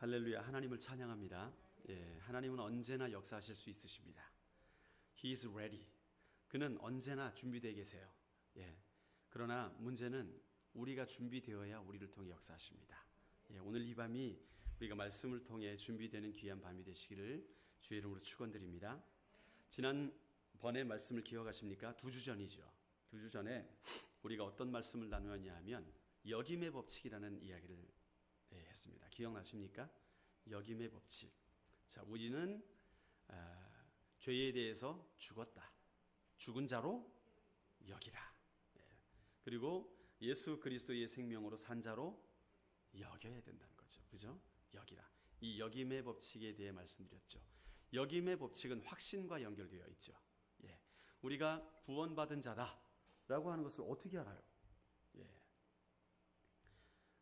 할렐루야. 하나님을 찬양합니다. 예, 하나님은 언제나 역사하실 수 있으십니다. He is ready. 그는 언제나 준비되어 계세요. 예, 그러나 문제는 우리가 준비되어야 우리를 통해 역사하십니다. 예, 오늘 이 밤이 우리가 말씀을 통해 준비되는 귀한 밤이 되시기를 주의 이름으로 축원드립니다. 지난번에 말씀을 기억하십니까? 2주 전이죠. 2주 전에 우리가 어떤 말씀을 나누었냐 하면 역임의 법칙이라는 이야기를 했습니다. 기억나십니까? 역임의 법칙. 자, 우리는 죄에 대해서 죽었다. 죽은 자로 여기라. 그리고 예수 그리스도의 생명으로 산 자로 여겨야 된다는 거죠. 그죠? 여기라. 이 역임의 법칙에 대해 말씀드렸죠. 역임의 법칙은 확신과 연결되어 있죠. 예. 우리가 구원받은 자다라고 하는 것을 어떻게 알아요? 예.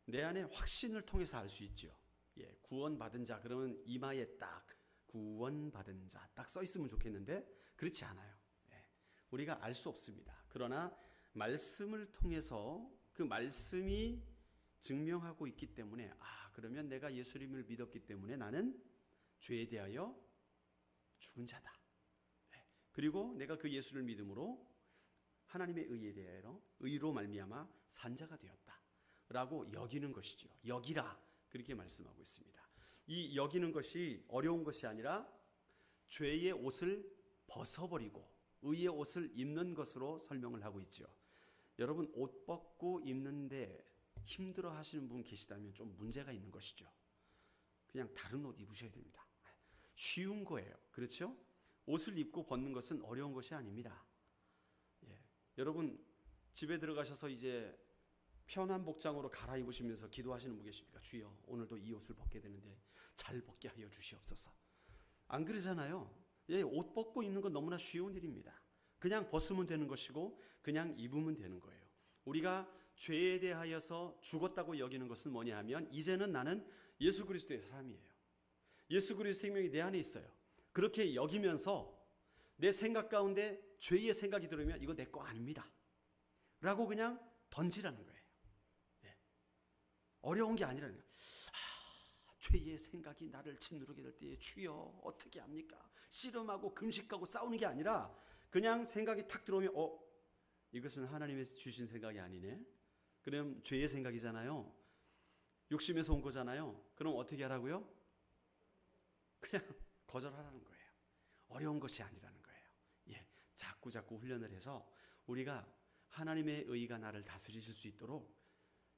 내 안에 확신을 통해서 알 수 있죠. 예, 구원받은 자 그러면 이마에 딱 구원받은 자 딱 써 있으면 좋겠는데 그렇지 않아요. 예, 우리가 알 수 없습니다. 그러나 말씀을 통해서 그 말씀이 증명하고 있기 때문에 그러면 내가 예수님을 믿었기 때문에 나는 죄에 대하여 죽은 자다. 예, 그리고 내가 그 예수를 믿음으로 하나님의 의에 대하여 의로 말미암아 산 자가 되었다. 라고 여기는 것이죠. 여기라 그렇게 말씀하고 있습니다. 이 여기는 것이 어려운 것이 아니라 죄의 옷을 벗어버리고 의의 옷을 입는 것으로 설명을 하고 있죠. 여러분 옷 벗고 입는데 힘들어 하시는 분 계시다면 좀 문제가 있는 것이죠. 그냥 다른 옷 입으셔야 됩니다. 쉬운 거예요. 그렇죠? 옷을 입고 벗는 것은 어려운 것이 아닙니다. 예. 여러분 집에 들어가셔서 이제 편한 복장으로 갈아입으시면서 기도하시는 분 계십니까? 주여 오늘도 이 옷을 벗게 되는데 잘 벗게 하여 주시옵소서. 안 그러잖아요. 예, 옷 벗고 입는 건 너무나 쉬운 일입니다. 그냥 벗으면 되는 것이고 그냥 입으면 되는 거예요. 우리가 죄에 대하여서 죽었다고 여기는 것은 뭐냐 하면 이제는 나는 예수 그리스도의 사람이에요. 예수 그리스도의 생명이 내 안에 있어요. 그렇게 여기면서 내 생각 가운데 죄의 생각이 들으면 이거 내 거 아닙니다 라고 그냥 던지라는 거예요. 어려운 게 아니라는 거예요. 죄의 생각이 나를 짓누르게 될 때에 주여 어떻게 합니까? 씨름하고 금식하고 싸우는 게 아니라 그냥 생각이 탁 들어오면 이것은 하나님이 주신 생각이 아니네. 그럼 죄의 생각이잖아요. 욕심에서 온 거잖아요. 그럼 어떻게 하라고요? 그냥 거절하라는 거예요. 어려운 것이 아니라는 거예요. 예, 자꾸 훈련을 해서 우리가 하나님의 의가 나를 다스리실 수 있도록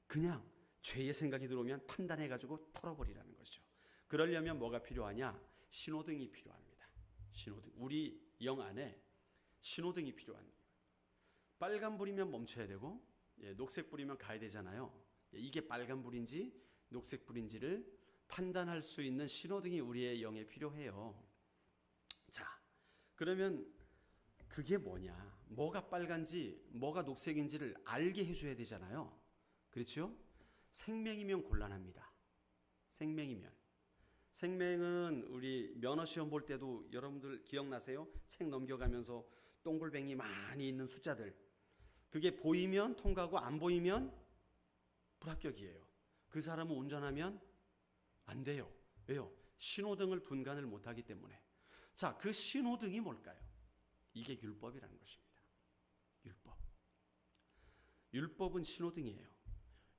그냥 죄의 생각이 들어오면 판단해가지고 털어버리라는 것이죠. 그러려면 뭐가 필요하냐? 신호등이 필요합니다. 신호등. 우리 영 안에 신호등이 필요한 거예요. 빨간불이면 멈춰야 되고 녹색불이면 가야 되잖아요. 이게 빨간불인지 녹색불인지를 판단할 수 있는 신호등이 우리의 영에 필요해요. 자, 그러면 그게 뭐냐? 뭐가 빨간지 뭐가 녹색인지를 알게 해줘야 되잖아요. 그렇죠? 생명이면 곤란합니다. 생명은 우리 면허시험 볼 때도 여러분들 기억나세요? 책 넘겨가면서 동글뱅이 많이 있는 숫자들. 그게 보이면 통과하고 안 보이면 불합격이에요. 그 사람은 운전하면 안 돼요. 왜요? 신호등을 분간을 못하기 때문에. 자, 그 신호등이 뭘까요? 이게 율법이라는 것입니다. 율법은 신호등이에요.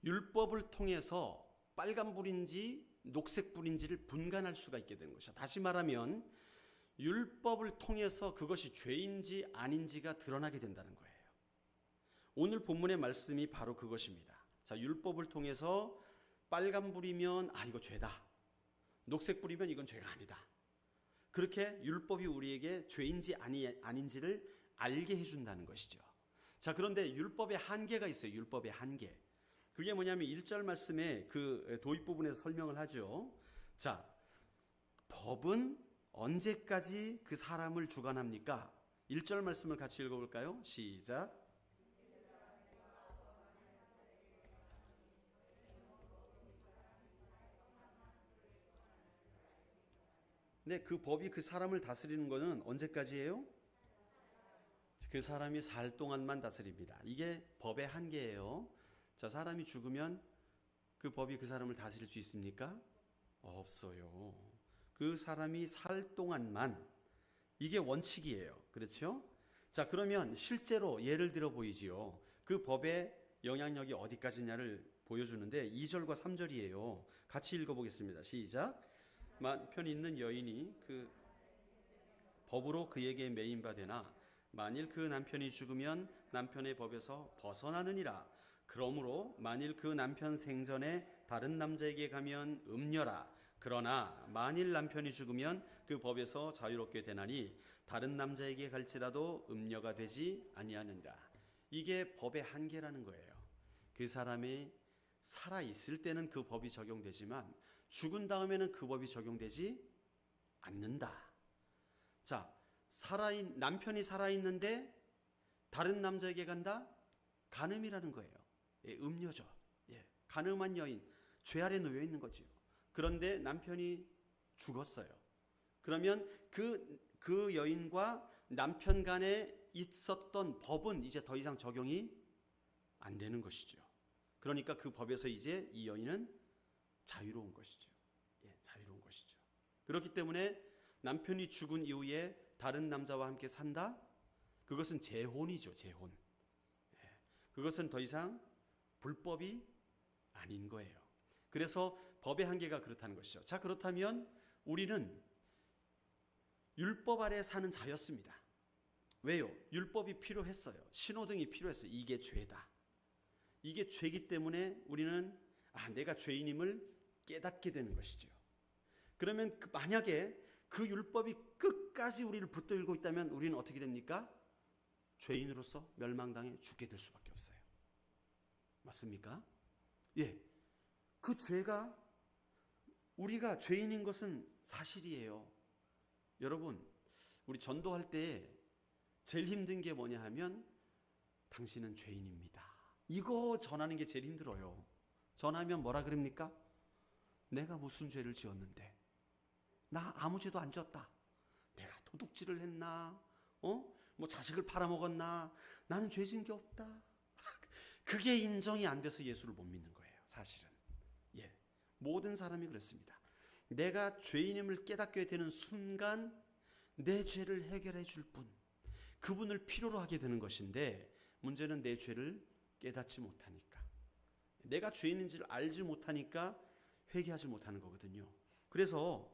율법을 통해서 빨간불인지 녹색불인지를 분간할 수가 있게 되는 것이죠. 다시 말하면 율법을 통해서 그것이 죄인지 아닌지가 드러나게 된다는 거예요. 오늘 본문의 말씀이 바로 그것입니다. 자, 율법을 통해서 빨간불이면 이거 죄다. 녹색불이면 이건 죄가 아니다. 그렇게 율법이 우리에게 죄인지 아닌지를 알게 해준다는 것이죠. 자, 그런데 율법의 한계가 있어요. 율법의 한계. 그게 뭐냐면 1절 말씀에 그 도입 부분에서 설명을 하죠. 자, 법은 언제까지 그 사람을 주관합니까? 1절 말씀을 같이 읽어볼까요? 시작. 네, 그 법이 그 사람을 다스리는 것은 언제까지예요? 그 사람이 살 동안만 다스립니다. 이게 법의 한계예요. 자, 사람이 죽으면 그 법이 그 사람을 다스릴 수 있습니까? 없어요. 그 사람이 살 동안만, 이게 원칙이에요. 그렇죠? 자, 그러면 실제로 예를 들어 보이지요. 그 법의 영향력이 어디까지냐를 보여주는데 2절과 3절이에요. 같이 읽어보겠습니다. 시작. 편 있는 여인이 그 법으로 그에게 매인 바 되나 만일 그 남편이 죽으면 남편의 법에서 벗어나느니라. 그러므로 만일 그 남편 생전에 다른 남자에게 가면 음녀라. 그러나 만일 남편이 죽으면 그 법에서 자유롭게 되나니 다른 남자에게 갈지라도 음녀가 되지 아니하느니라. 이게 법의 한계라는 거예요. 그 사람이 살아 있을 때는 그 법이 적용되지만 죽은 다음에는 그 법이 적용되지 않는다. 자, 남편이 살아있는데 다른 남자에게 간다? 간음이라는 거예요. 예, 음녀죠. 예, 간음한 여인, 죄 아래 놓여 있는 거죠. 그런데 남편이 죽었어요. 그러면 그 여인과 남편 간에 있었던 법은 이제 더 이상 적용이 안 되는 것이죠. 그러니까 그 법에서 이제 이 여인은 자유로운 것이죠. 예, 자유로운 것이죠. 그렇기 때문에 남편이 죽은 이후에 다른 남자와 함께 산다? 그것은 재혼이죠, 재혼. 예, 그것은 더 이상 불법이 아닌 거예요. 그래서 법의 한계가 그렇다는 것이죠. 자, 그렇다면 우리는 율법 아래 사는 자였습니다. 왜요? 율법이 필요했어요. 신호등이 필요했어요. 이게 죄다. 이게 죄이기 때문에 우리는 내가 죄인임을 깨닫게 되는 것이죠. 그러면 만약에 그 율법이 끝까지 우리를 붙들고 있다면 우리는 어떻게 됩니까? 죄인으로서 멸망당해 죽게 될 수밖에 없어요. 맞습니까? 예, 그 죄가 우리가 죄인인 것은 사실이에요. 여러분, 우리 전도할 때 제일 힘든 게 뭐냐 하면 당신은 죄인입니다. 이거 전하는 게 제일 힘들어요. 전하면 뭐라 그럽니까? 내가 무슨 죄를 지었는데? 나 아무 죄도 안 지었다. 내가 도둑질을 했나? 뭐 자식을 팔아먹었나? 나는 죄 지은 게 없다. 그게 인정이 안 돼서 예수를 못 믿는 거예요. 사실은. 예, 모든 사람이 그렇습니다. 내가 죄인임을 깨닫게 되는 순간 내 죄를 해결해 줄 분, 그분을 필요로 하게 되는 것인데 문제는 내 죄를 깨닫지 못하니까, 내가 죄인인지를 알지 못하니까 회개하지 못하는 거거든요. 그래서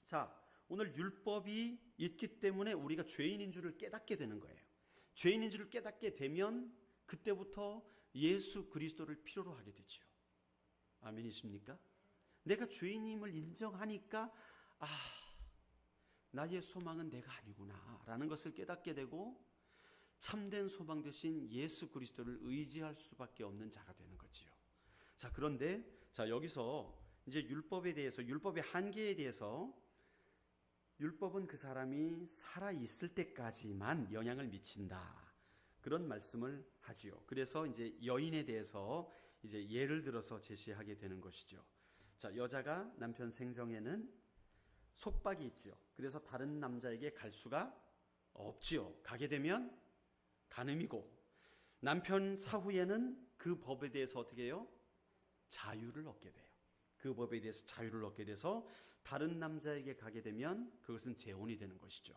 자, 오늘 율법이 있기 때문에 우리가 죄인인 줄을 깨닫게 되는 거예요. 죄인인 줄을 깨닫게 되면 그때부터 예수 그리스도를 필요로 하게 되죠. 아멘이십니까? 내가 죄인임을 인정하니까 나의 소망은 내가 아니구나 라는 것을 깨닫게 되고 참된 소망 대신 예수 그리스도를 의지할 수밖에 없는 자가 되는 거지요. 자, 그런데 여기서 이제 율법에 대해서, 율법의 한계에 대해서, 율법은 그 사람이 살아 있을 때까지만 영향을 미친다, 그런 말씀을 하지요. 그래서 이제 여인에 대해서 이제 예를 들어서 제시하게 되는 것이죠. 자, 여자가 남편 생전에는 속박이 있죠. 그래서 다른 남자에게 갈 수가 없지요. 가게 되면 간음이고, 남편 사후에는 그 법에 대해서 어떻게 해요? 자유를 얻게 돼요. 그 법에 대해서 자유를 얻게 돼서 다른 남자에게 가게 되면 그것은 재혼이 되는 것이죠.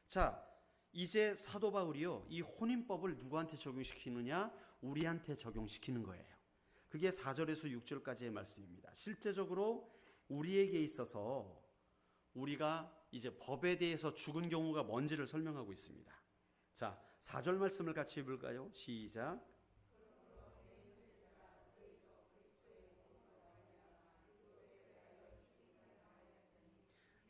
자, 이제 사도 바울이요, 이 혼인법을 누구한테 적용시키느냐? 우리한테 적용시키는 거예요. 그게 4절에서 6절까지의 말씀입니다. 실제적으로 우리에게 있어서 우리가 이제 법에 대해서 죽은 경우가 뭔지를 설명하고 있습니다. 자, 4절 말씀을 같이 읽을까요? 시작.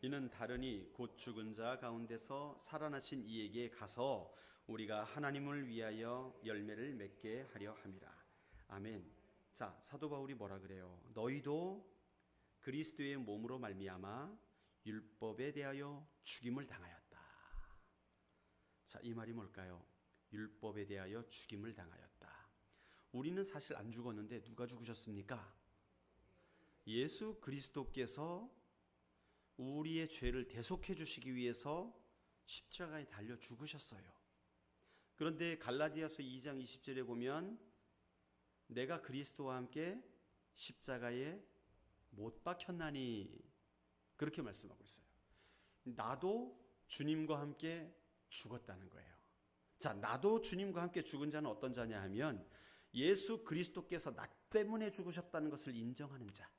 이는 다르니 곧 죽은 자 가운데서 살아나신 이에게 가서 우리가 하나님을 위하여 열매를 맺게 하려 함이라. 아멘. 자, 사도 바울이 뭐라 그래요? 너희도 그리스도의 몸으로 말미암아 율법에 대하여 죽임을 당하였다. 자, 이 말이 뭘까요? 율법에 대하여 죽임을 당하였다. 우리는 사실 안 죽었는데 누가 죽으셨습니까? 예수 그리스도께서 우리의 죄를 대속해 주시기 위해서 십자가에 달려 죽으셨어요. 그런데 갈라디아서 2장 20절에 보면 내가 그리스도와 함께 십자가에 못 박혔나니 그렇게 말씀하고 있어요. 나도 주님과 함께 죽었다는 거예요. 자, 나도 주님과 함께 죽은 자는 어떤 자냐 하면 예수 그리스도께서 나 때문에 죽으셨다는 것을 인정하는 자.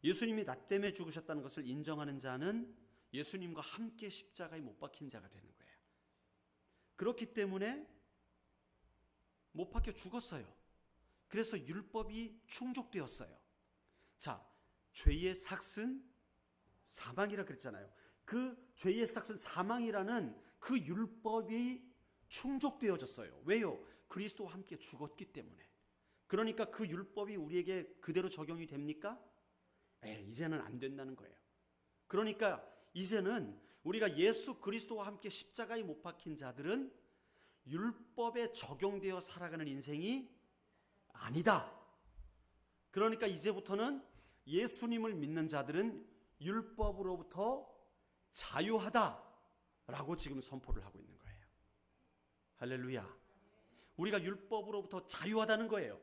예수님이 나 때문에 죽으셨다는 것을 인정하는 자는 예수님과 함께 십자가에 못 박힌 자가 되는 거예요. 그렇기 때문에 못 박혀 죽었어요. 그래서 율법이 충족되었어요. 자, 죄의 삭은 사망이라 그랬잖아요. 그 죄의 삭은 사망이라는 그 율법이 충족되어졌어요. 왜요? 그리스도와 함께 죽었기 때문에. 그러니까 그 율법이 우리에게 그대로 적용이 됩니까? 이제는 안 된다는 거예요. 그러니까 이제는 우리가 예수 그리스도와 함께 십자가에 못 박힌 자들은 율법에 적용되어 살아가는 인생이 아니다. 그러니까 이제부터는 예수님을 믿는 자들은 율법으로부터 자유하다라고 지금 선포를 하고 있는 거예요. 할렐루야. 우리가 율법으로부터 자유하다는 거예요.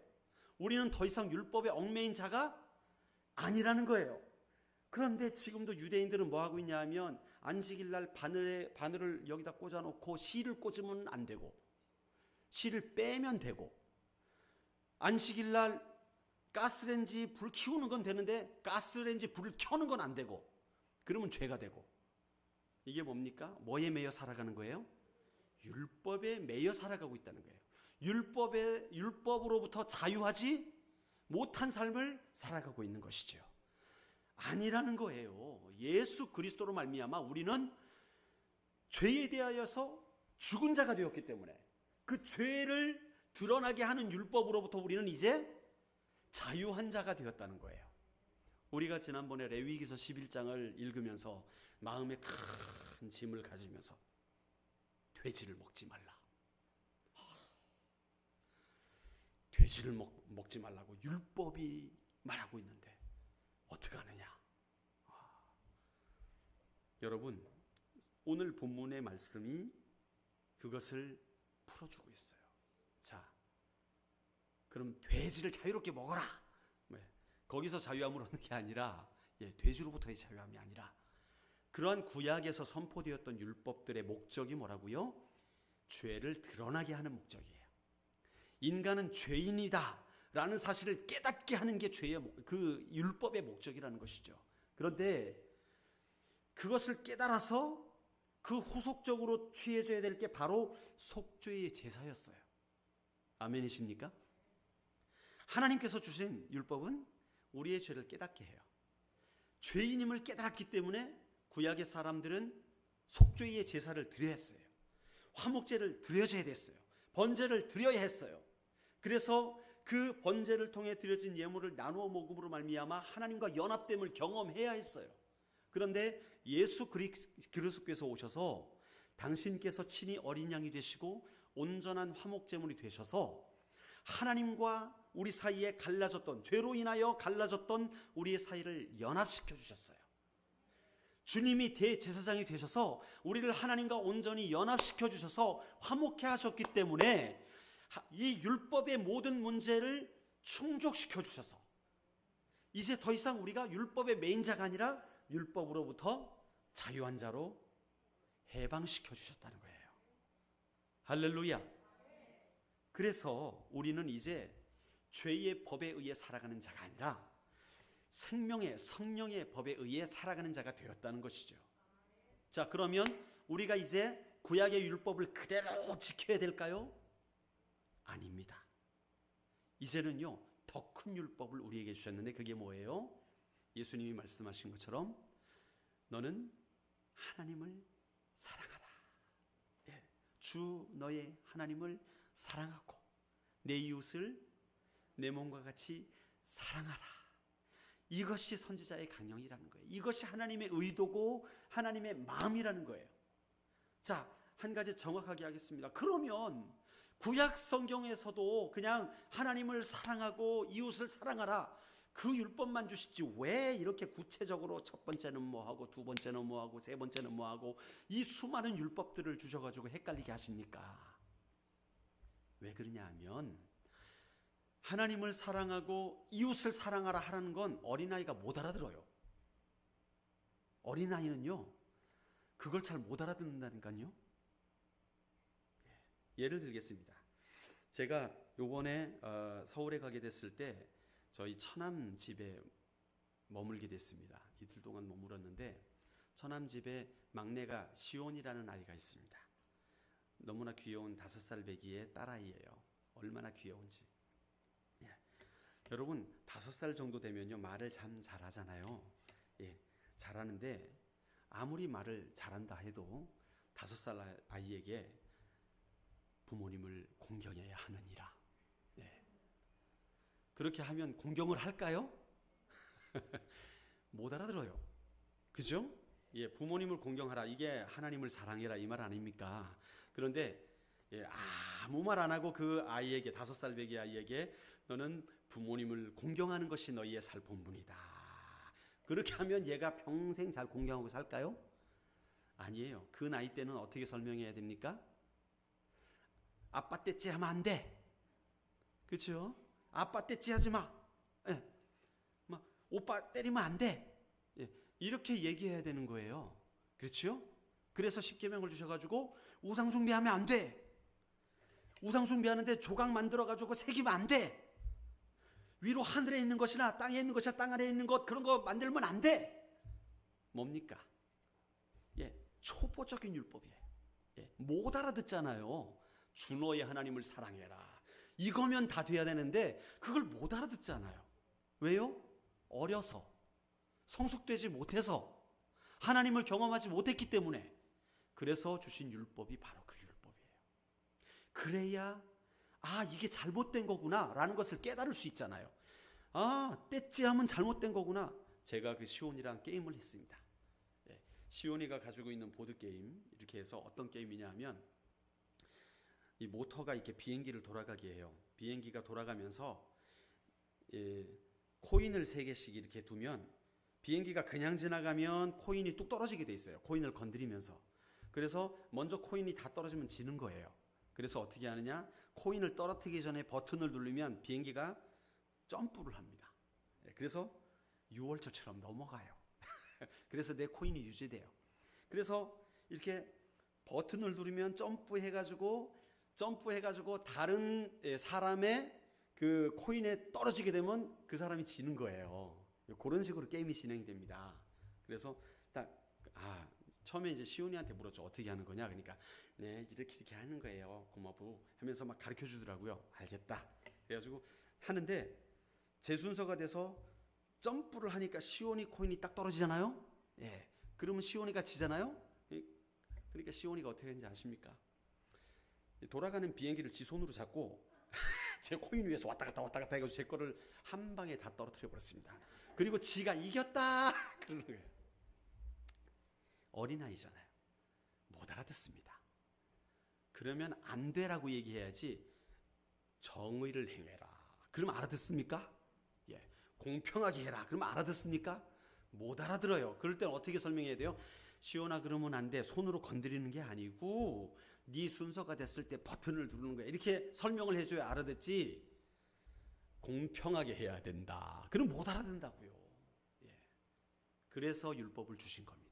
우리는 더 이상 율법에 얽매인 자가 아니라는 거예요. 그런데 지금도 유대인들은 뭐 하고 있냐 하면 안식일 날 바늘을 여기다 꽂아놓고 실을 꽂으면 안 되고 실을 빼면 되고, 안식일 날 가스레인지 불 키우는 건 되는데 가스레인지 불을 켜는 건 안 되고, 그러면 죄가 되고. 이게 뭡니까? 뭐에 매여 살아가는 거예요? 율법에 매여 살아가고 있다는 거예요. 율법으로부터 자유하지 못한 삶을 살아가고 있는 것이죠. 아니라는 거예요. 예수 그리스도로 말미암아 우리는 죄에 대하여서 죽은 자가 되었기 때문에 그 죄를 드러나게 하는 율법으로부터 우리는 이제 자유한 자가 되었다는 거예요. 우리가 지난번에 레위기서 11장을 읽으면서 마음에 큰 짐을 가지면서 돼지를 먹지 말라, 돼지를 먹지 말라고 율법이 말하고 있는데 어떡하느냐. 여러분, 오늘 본문의 말씀이 그것을 풀어주고 있어요. 자, 그럼 돼지를 자유롭게 먹어라. 거기서 자유함을 얻는 게 아니라, 돼지로부터의 자유함이 아니라, 그러한 구약에서 선포되었던 율법들의 목적이 뭐라고요? 죄를 드러나게 하는 목적이에요. 인간은 죄인이다 라는 사실을 깨닫게 하는 게 그 율법의 목적이라는 것이죠. 그런데 그것을 깨달아서 그 후속적으로 취해져야 될 게 바로 속죄의 제사였어요. 아멘이십니까? 하나님께서 주신 율법은 우리의 죄를 깨닫게 해요. 죄인임을 깨달았기 때문에 구약의 사람들은 속죄의 제사를 드려야 했어요. 화목제를 드려줘야 됐어요. 번제를 드려야 했어요. 그래서 그 번제를 통해 드려진 예물을 나누어 먹음으로 말미암아 하나님과 연합됨을 경험해야 했어요. 그런데 예수 그리스도께서 오셔서 당신께서 친히 어린 양이 되시고 온전한 화목제물이 되셔서 하나님과 우리 사이에 갈라졌던, 죄로 인하여 갈라졌던 우리의 사이를 연합시켜 주셨어요. 주님이 대제사장이 되셔서 우리를 하나님과 온전히 연합시켜 주셔서 화목케 하셨기 때문에 이 율법의 모든 문제를 충족시켜 주셔서 이제 더 이상 우리가 율법의 매인 자가 아니라 율법으로부터 자유한 자로 해방시켜 주셨다는 거예요. 할렐루야. 그래서 우리는 이제 죄의 법에 의해 살아가는 자가 아니라 생명의 성령의 법에 의해 살아가는 자가 되었다는 것이죠. 자, 그러면 우리가 이제 구약의 율법을 그대로 지켜야 될까요? 아닙니다. 이제는요, 더 큰 율법을 우리에게 주셨는데 그게 뭐예요? 예수님이 말씀하신 것처럼 너는 하나님을 사랑하라. 주 너의 하나님을 사랑하고 내 이웃을 내 몸과 같이 사랑하라. 이것이 선지자의 강령이라는 거예요. 이것이 하나님의 의도고 하나님의 마음이라는 거예요. 자, 한 가지 정확하게 하겠습니다. 그러면 구약 성경에서도 그냥 하나님을 사랑하고 이웃을 사랑하라, 그 율법만 주시지 왜 이렇게 구체적으로 첫 번째는 뭐하고 두 번째는 뭐하고 세 번째는 뭐하고 이 수많은 율법들을 주셔가지고 헷갈리게 하십니까? 왜 그러냐 하면 하나님을 사랑하고 이웃을 사랑하라 하라는 건 어린아이가 못 알아들어요. 어린아이는요, 그걸 잘 못 알아듣는다니까요. 예를 들겠습니다. 제가 요번에 서울에 가게 됐을 때 저희 처남 집에 머물게 됐습니다. 이틀 동안 머물었는데 처남 집에 막내가 시온이라는 아이가 있습니다. 너무나 귀여운 5살 배기의 딸아이예요. 얼마나 귀여운지. 예. 여러분 5살 정도 되면요 말을 참 잘하잖아요. 예, 잘하는데 아무리 말을 잘한다 해도 5살 아이에게 부모님을 공경해야 하느니라. 예. 그렇게 하면 공경을 할까요? 못 알아들어요. 그죠? 예, 부모님을 공경하라. 이게 하나님을 사랑해라 이 말 아닙니까? 그런데 예, 아무 말 안 하고 그 아이에게 5살 배기 아이에게 너는 부모님을 공경하는 것이 너희의 살 본분이다. 그렇게 하면 얘가 평생 잘 공경하고 살까요? 아니에요. 그 나이 때는 어떻게 설명해야 됩니까? 아빠 떼찌 하면 안 돼. 그렇죠? 아빠 떼찌 하지 마. 예. 막 오빠 때리면 안 돼. 예. 이렇게 얘기해야 되는 거예요. 그렇죠? 그래서 십계명을 주셔가지고 우상 숭배하면 안 돼. 우상 숭배하는데 조각 만들어가지고 새기면 안 돼. 위로 하늘에 있는 것이나 땅에 있는 것이나 땅 아래에 있는 것 그런 거 만들면 안 돼. 뭡니까? 예, 초보적인 율법이에요. 예, 못 알아듣잖아요. 주 너의 하나님을 사랑해라. 이거면 다 돼야 되는데 그걸 못 알아듣잖아요. 왜요? 어려서, 성숙되지 못해서, 하나님을 경험하지 못했기 때문에. 그래서 주신 율법이 바로 그 율법이에요. 그래야 이게 잘못된 거구나 라는 것을 깨달을 수 있잖아요. 떼찌하면 잘못된 거구나. 제가 그 시온이랑 게임을 했습니다. 예, 시온이가 가지고 있는 보드게임, 이렇게 해서 어떤 게임이냐 하면 이 모터가 이렇게 비행기를 돌아가게 해요. 비행기가 돌아가면서 코인을 3개씩 이렇게 두면 비행기가 그냥 지나가면 코인이 뚝 떨어지게 돼 있어요. 코인을 건드리면서. 그래서 먼저 코인이 다 떨어지면 지는 거예요. 그래서 어떻게 하느냐? 코인을 떨어뜨리기 전에 버튼을 누르면 비행기가 점프를 합니다. 그래서 6월철처럼 넘어가요. 그래서 내 코인이 유지돼요. 그래서 이렇게 버튼을 누르면 점프해가지고 다른 사람의 그 코인에 떨어지게 되면 그 사람이 지는 거예요. 그런 식으로 게임이 진행이 됩니다. 그래서 딱 처음에 이제 시온이한테 물었죠. 어떻게 하는 거냐? 그러니까 네 이렇게 하는 거예요. 고마부 하면서 막 가르쳐 주더라고요. 알겠다. 그래가지고 하는데 제 순서가 돼서 점프를 하니까 시온이 코인이 딱 떨어지잖아요. 예. 그러면 시온이가 지잖아요. 그러니까 시온이가 어떻게 했는지 아십니까? 돌아가는 비행기를 지 손으로 잡고 제 코인 위에서 왔다 갔다 해가지고 제 거를 한 방에 다 떨어뜨려 버렸습니다. 그리고 지가 이겼다 그러는 거예요. 어린아이잖아요. 못 알아듣습니다. 그러면 안 되라고 얘기해야지. 정의를 행해라. 그럼 알아듣습니까? 예. 공평하게 해라. 그럼 알아듣습니까? 못 알아들어요. 그럴 때는 어떻게 설명해야 돼요? 시온아 그러면 안 돼. 손으로 건드리는 게 아니고 네 순서가 됐을 때 버튼을 누르는 거야. 이렇게 설명을 해줘야 알아듣지. 공평하게 해야 된다. 그럼 못 알아듣는다고요. 예. 그래서 율법을 주신 겁니다.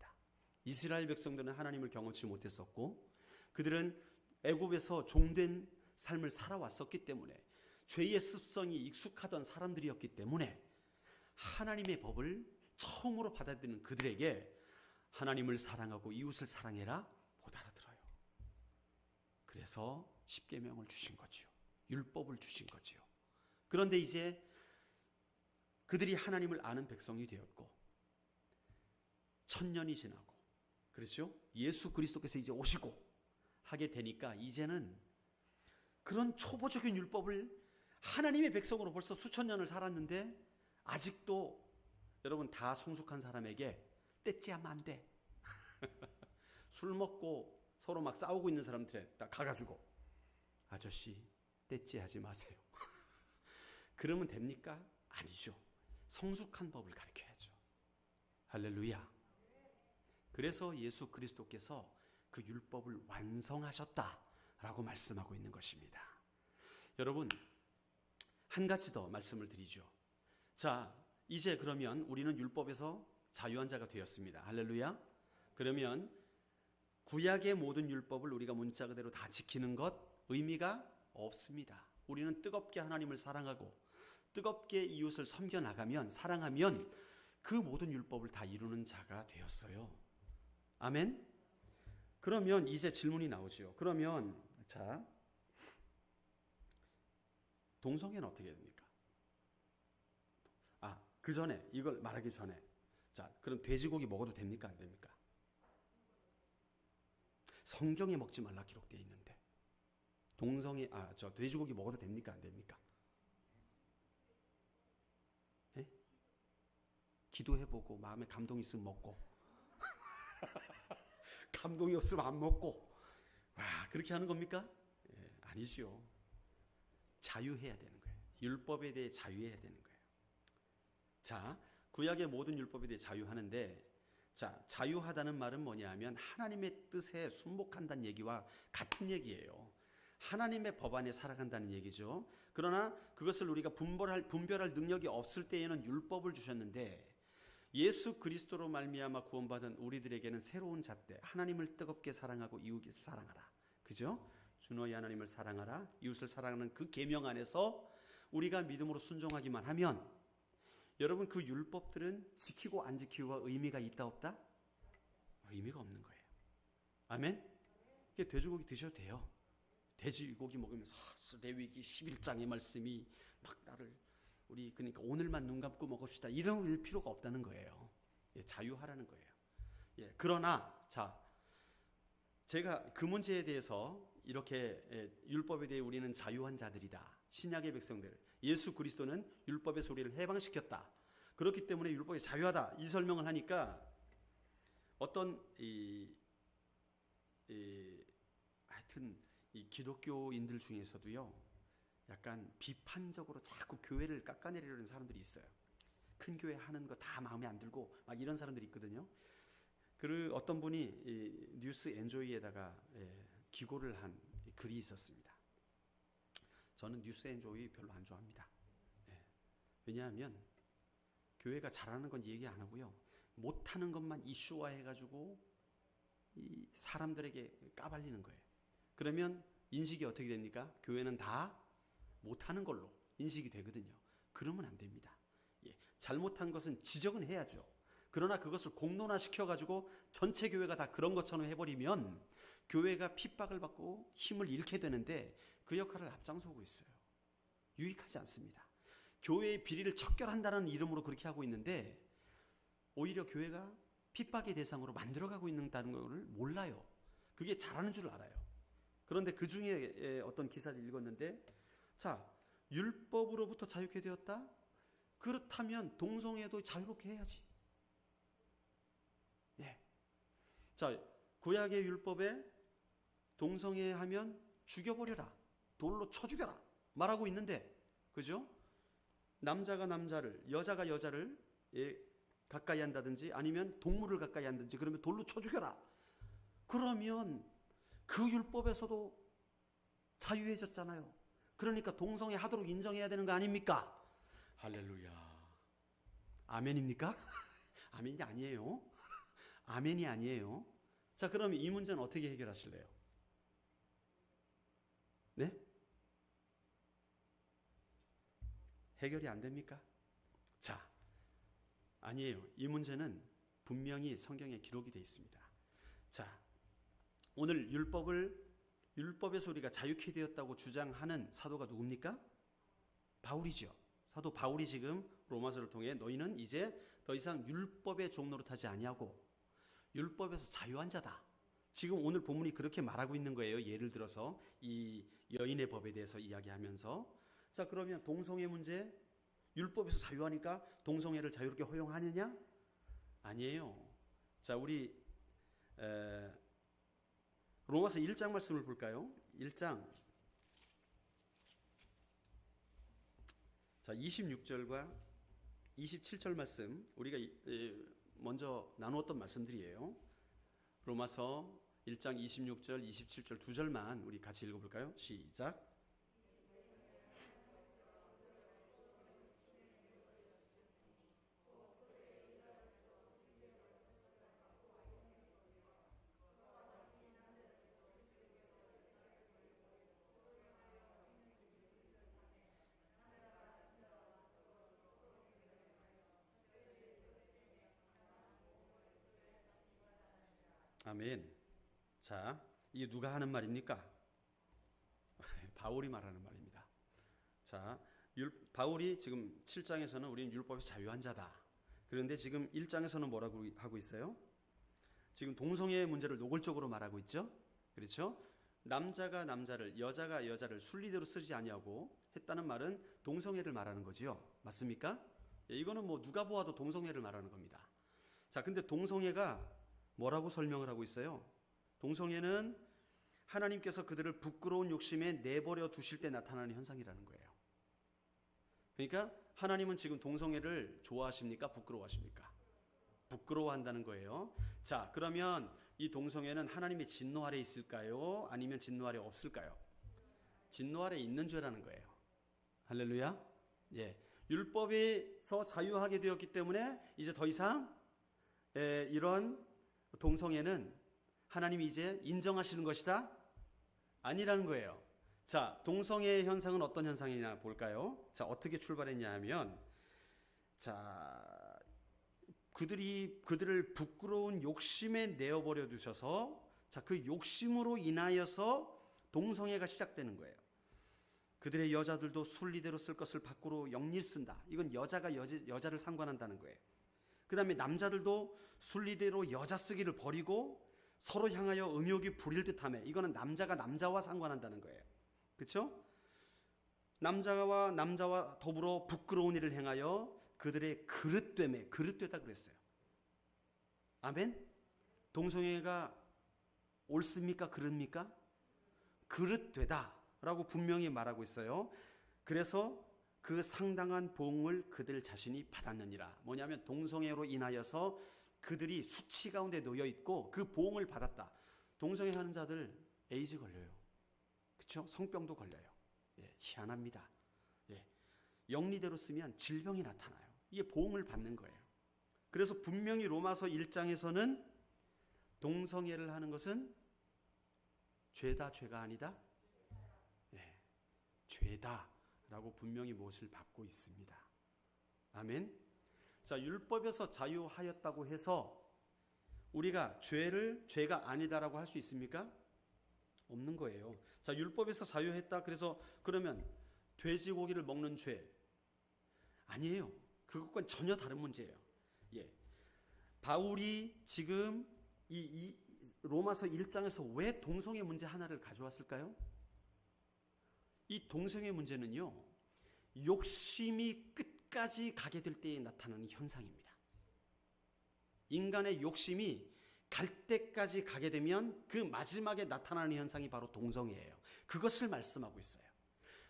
이스라엘 백성들은 하나님을 경험치 못했었고 그들은 애굽에서 종된 삶을 살아왔었기 때문에 죄의 습성이 익숙하던 사람들이었기 때문에 하나님의 법을 처음으로 받아들이는 그들에게 하나님을 사랑하고 이웃을 사랑해라 못 알아들어요. 그래서 십계명을 주신 거지요. 율법을 주신 거지요. 그런데 이제 그들이 하나님을 아는 백성이 되었고 1000년이 지나고 그렇죠? 예수 그리스도께서 이제 오시고 하게 되니까 이제는 그런 초보적인 율법을 하나님의 백성으로 벌써 수천 년을 살았는데 아직도 여러분 다 성숙한 사람에게 떼찌하면 안 돼. 술 먹고 서로 막 싸우고 있는 사람들에 딱 가가지고 아저씨 떼찌하지 마세요. 그러면 됩니까? 아니죠. 성숙한 법을 가르쳐야죠. 할렐루야. 그래서 예수 그리스도께서 그 율법을 완성하셨다라고 말씀하고 있는 것입니다. 여러분 한 가지 더 말씀을 드리죠. 자, 이제 그러면 우리는 율법에서 자유한 자가 되었습니다. 할렐루야. 그러면 구약의 모든 율법을 우리가 문자 그대로 다 지키는 것 의미가 없습니다. 우리는 뜨겁게 하나님을 사랑하고 뜨겁게 이웃을 섬겨 나가면, 사랑하면 그 모든 율법을 다 이루는 자가 되었어요. 아멘. 그러면 이제 질문이 나오죠. 그러면 자, 동성애는 어떻게 됩니까? 그 전에, 이걸 말하기 전에, 자, 그럼 돼지고기 먹어도 됩니까? 안 됩니까? 성경에 먹지 말라 기록되어 있는데 동성애, 돼지고기 먹어도 됩니까? 안 됩니까? 예? 기도해보고 마음에 감동이 있으면 먹고 감동이 없으면 안 먹고, 와, 그렇게 하는 겁니까? 예, 아니죠. 자유해야 되는 거예요. 율법에 대해 자유해야 되는 거예요. 자, 구약의 모든 율법에 대해 자유하는데, 자, 자유하다는 말은 뭐냐 하면 하나님의 뜻에 순복한다는 얘기와 같은 얘기예요. 하나님의 법 안에 살아간다는 얘기죠. 그러나 그것을 우리가 분별할 능력이 없을 때에는 율법을 주셨는데, 예수 그리스도로 말미암아 구원받은 우리들에게는 새로운 잣대, 하나님을 뜨겁게 사랑하고 이웃을 사랑하라. 그죠? 주 너희 하나님을 사랑하라, 이웃을 사랑하는 그 계명 안에서 우리가 믿음으로 순종하기만 하면, 여러분, 그 율법들은 지키고 안 지키고가 의미가 있다 없다? 의미가 없는 거예요. 아멘? 돼지고기 드셔도 돼요. 돼지고기 먹으면서 레위기 11장의 말씀이 막 나를, 우리 그러니까 오늘만 눈 감고 먹읍시다, 이런 필요가 없다는 거예요. 예, 자유하라는 거예요. 예, 그러나 자, 제가 그 문제에 대해서 이렇게 율법에 대해 우리는 자유한 자들이다. 신약의 백성들, 예수 그리스도는 율법에서 우리를 해방시켰다. 그렇기 때문에 율법이 자유하다. 이 설명을 하니까 어떤 하여튼 이 기독교인들 중에서도요, 약간 비판적으로 자꾸 교회를 깎아내리려는 사람들이 있어요. 큰 교회 하는 거 다 마음에 안 들고 막 이런 사람들이 있거든요. 그 어떤 분이 뉴스 엔조이에다가 기고를 한 글이 있었습니다. 저는 뉴스 엔조이 별로 안 좋아합니다. 왜냐하면 교회가 잘하는 건 얘기 안 하고요, 못하는 것만 이슈화해가지고 이 사람들에게 까발리는 거예요. 그러면 인식이 어떻게 됩니까? 교회는 다 못하는 걸로 인식이 되거든요. 그러면 안 됩니다. 예, 잘못한 것은 지적은 해야죠. 그러나 그것을 공론화시켜가지고 전체 교회가 다 그런 것처럼 해버리면 교회가 핍박을 받고 힘을 잃게 되는데 그 역할을 앞장서고 있어요. 유익하지 않습니다. 교회의 비리를 척결한다는 이름으로 그렇게 하고 있는데 오히려 교회가 핍박의 대상으로 만들어가고 있다는 것을 몰라요. 그게 잘하는 줄 알아요. 그런데 그 중에 어떤 기사를 읽었는데, 자, 율법으로부터 자유케 되었다? 그렇다면 동성애도 자유롭게 해야지. 예. 자, 구약의 율법에 동성애 하면 죽여버려라, 돌로 쳐 죽여라 말하고 있는데, 그죠? 남자가 남자를, 여자가 여자를 가까이 한다든지 아니면 동물을 가까이 한다든지 그러면 돌로 쳐 죽여라. 그러면 그 율법에서도 자유해졌잖아요. 그러니까 동성애 하도록 인정해야 되는 거 아닙니까? 할렐루야. 아멘입니까? 아멘이 아니에요. 아멘이 아니에요. 자, 그럼 이 문제는 어떻게 해결하실래요? 네? 해결이 안 됩니까? 자, 아니에요. 이 문제는 분명히 성경에 기록이 되어 있습니다. 자, 오늘 율법에서 우리가 자유케 되었다고 주장하는 사도가 누굽니까? 바울이죠. 사도 바울이 지금 로마서를 통해 너희는 이제 더 이상 율법의 종노릇하지 아니하고 율법에서 자유한 자다. 지금 오늘 본문이 그렇게 말하고 있는 거예요. 예를 들어서 이 여인의 법에 대해서 이야기하면서, 자, 그러면 동성애 문제, 율법에서 자유하니까 동성애를 자유롭게 허용하느냐? 아니에요. 자, 우리 로마서 1장 말씀을 볼까요? 1장 자, 26절과 27절 말씀, 우리가 먼저 나누었던 말씀들이에요. 로마서 1장 26절, 27절 두 절만 우리 같이 읽어볼까요? 시작. 아멘. 자, 이게 누가 하는 말입니까? 바울이 말하는 말입니다. 자, 바울이 지금 7장에서는 우리는 율법에서 자유한 자다. 그런데 지금 1장에서는 뭐라고 하고 있어요? 지금 동성애의 문제를 노골적으로 말하고 있죠. 그렇죠? 남자가 남자를, 여자가 여자를 순리대로 쓰지 아니하고 했다는 말은 동성애를 말하는 거지요. 맞습니까? 이거는 뭐 누가 보아도 동성애를 말하는 겁니다. 자, 근데 동성애가 뭐라고 설명을 하고 있어요? 동성애는 하나님께서 그들을 부끄러운 욕심에 내버려 두실 때 나타나는 현상이라는 거예요. 그러니까 하나님은 지금 동성애를 좋아하십니까? 부끄러워하십니까? 부끄러워한다는 거예요. 자, 그러면 이 동성애는 하나님의 진노 아래 있을까요? 아니면 진노 아래 없을까요? 진노 아래 있는 죄라는 거예요. 할렐루야. 예, 율법에서 자유하게 되었기 때문에 이제 더 이상 이런 동성애는 하나님이 이제 인정하시는 것이다? 아니라는 거예요. 자, 동성애의 현상은 어떤 현상이냐 볼까요? 자, 어떻게 출발했냐 하면, 자, 그들을 부끄러운 욕심에 내어버려 두셔서, 자, 그 욕심으로 인하여서 동성애가 시작되는 거예요. 그들의 여자들도 순리대로 쓸 것을 밖으로 영리 쓴다. 이건 여자가 여자를 상관한다는 거예요. 그 다음에 남자들도 순리대로 여자 쓰기를 버리고 서로 향하여 음욕이 부릴 듯하며, 이거는 남자가 남자와 상관한다는 거예요. 그렇죠? 남자와 더불어 부끄러운 일을 행하여 그들의 그릇되다 그랬어요. 아멘? 동성애가 옳습니까? 그릅니까? 그릇되다라고 분명히 말하고 있어요. 그래서 그 상당한 보응을 그들 자신이 받았느니라. 뭐냐면 동성애로 인하여서 그들이 수치 가운데 놓여 있고 그 보응을 받았다. 동성애 하는 자들 에이즈 걸려요. 그렇죠? 성병도 걸려요. 예, 희한합니다. 예, 영리대로 쓰면 질병이 나타나요. 이게 보응을 받는 거예요. 그래서 분명히 로마서 1장에서는 동성애를 하는 것은 죄다, 죄가 아니다? 예, 죄다라고 분명히 못을 받고 있습니다. 아멘. 자, 율법에서 자유하였다고 해서 우리가 죄가 아니다라고 할 수 있습니까? 없는 거예요. 자, 율법에서 자유했다. 그래서 그러면 돼지고기를 먹는 죄 아니에요. 그것과는 전혀 다른 문제예요. 예, 바울이 지금 이 로마서 1장에서 왜 동성애 문제 하나를 가져왔을까요? 이 동성애 문제는요, 욕심이 끝까지 가게 될 때에 나타나는 현상입니다. 인간의 욕심이 갈 때까지 가게 되면 그 마지막에 나타나는 현상이 바로 동성애예요. 그것을 말씀하고 있어요.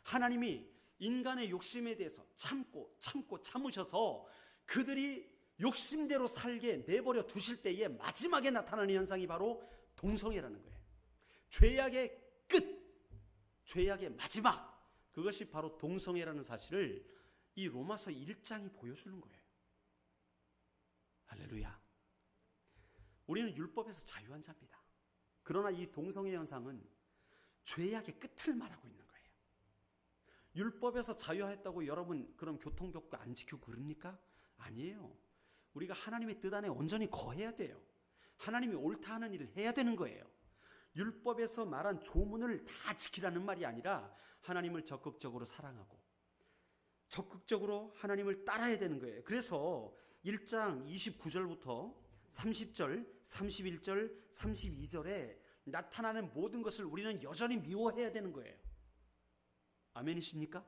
하나님이 인간의 욕심에 대해서 참으셔서 그들이 욕심대로 살게 내버려 두실 때에 마지막에 나타나는 현상이 바로 동성애라는 거예요. 죄악의 끝, 죄악의 마지막, 그것이 바로 동성애라는 사실을 이 로마서 1장이 보여주는 거예요. 할렐루야. 우리는 율법에서 자유한 자입니다. 그러나 이 동성애 현상은 죄악의 끝을 말하고 있는 거예요. 율법에서 자유했다고 여러분 그럼 교통법도 안 지키고 그럽니까? 아니에요. 우리가 하나님의 뜻 안에 온전히 거해야 돼요. 하나님이 옳다 하는 일을 해야 되는 거예요. 율법에서 말한 조문을 다 지키라는 말이 아니라 하나님을 적극적으로 사랑하고 적극적으로 하나님을 따라야 되는 거예요. 그래서 1장 29절부터 30절, 31절, 32절에 나타나는 모든 것을 우리는 여전히 미워해야 되는 거예요. 아멘이십니까?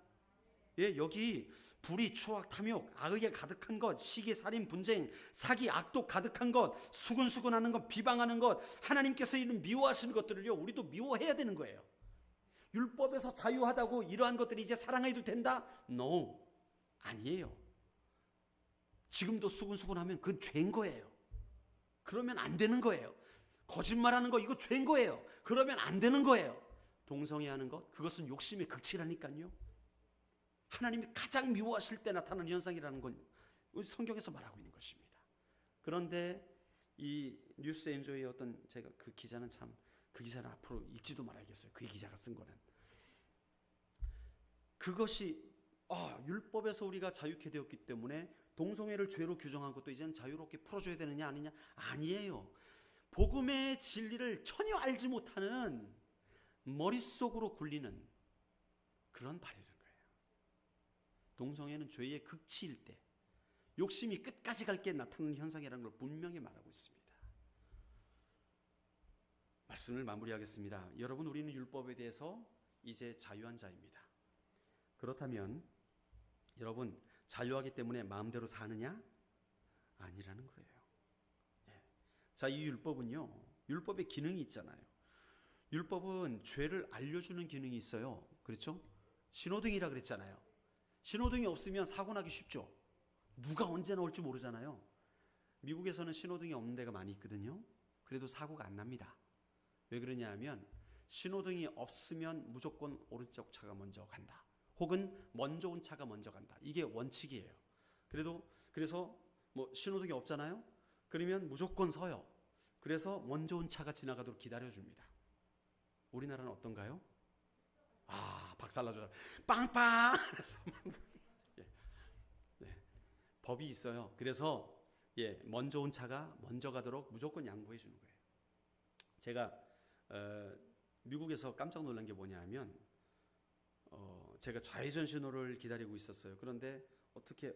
예, 여기 불의, 추악, 탐욕, 악에 가득한 것, 시기, 살인, 분쟁, 사기, 악독 가득한 것, 수근수근하는 것, 비방하는 것, 하나님께서 이런 미워하시는 것들을요, 우리도 미워해야 되는 거예요. 율법에서 자유하다고 이러한 것들이 이제 사랑해도 된다? No, 아니에요. 지금도 수근수근하면 그건 죄인 거예요. 그러면 안 되는 거예요. 거짓말하는 거 이거 죄인 거예요. 그러면 안 되는 거예요. 동성애하는 것, 그것은 욕심의 극치라니까요. 하나님이 가장 미워하실 때 나타나는 현상이라는 건 성경에서 말하고 있는 것입니다. 그런데 이 뉴스 엔조이의 어떤 제가 그 기자는 참, 그 기사는 앞으로 읽지도 말아야겠어요. 그 기자가 쓴 거는. 그것이 율법에서 우리가 자유케 되었기 때문에 동성애를 죄로 규정한 것도 이제는 자유롭게 풀어줘야 되느냐 아니냐? 아니에요. 복음의 진리를 전혀 알지 못하는 머릿속으로 굴리는 그런 발이라는 거예요. 동성애는 죄의 극치일 때 욕심이 끝까지 갈 때 나타나는 현상이라는 걸 분명히 말하고 있습니다. 말씀을 마무리하겠습니다. 여러분, 우리는 율법에 대해서 이제 자유한 자입니다. 그렇다면 여러분, 자유하기 때문에 마음대로 사느냐? 아니라는 거예요. 자, 이 율법은요, 율법의 기능이 있잖아요. 율법은 죄를 알려주는 기능이 있어요. 그렇죠? 신호등이라 그랬잖아요. 신호등이 없으면 사고 나기 쉽죠. 누가 언제 나올지 모르잖아요. 미국에서는 신호등이 없는 데가 많이 있거든요. 그래도 사고가 안 납니다. 왜 그러냐 하면 신호등이 없으면 무조건 오른쪽 차가 먼저 간다. 혹은 먼저 온 차가 먼저 간다. 이게 원칙이에요. 그래서 뭐 신호등이 없잖아요. 그러면 무조건 서요. 그래서 먼저 온 차가 지나가도록 기다려줍니다. 우리나라는 어떤가요? 박살나죠. 빵빵! 법이 있어요. 그래서 먼저 온 차가 먼저 가도록 무조건 양보해 주는 거예요. 제가 미국에서 깜짝 놀란 게 뭐냐 하면 제가 좌회전 신호를 기다리고 있었어요. 그런데 어떻게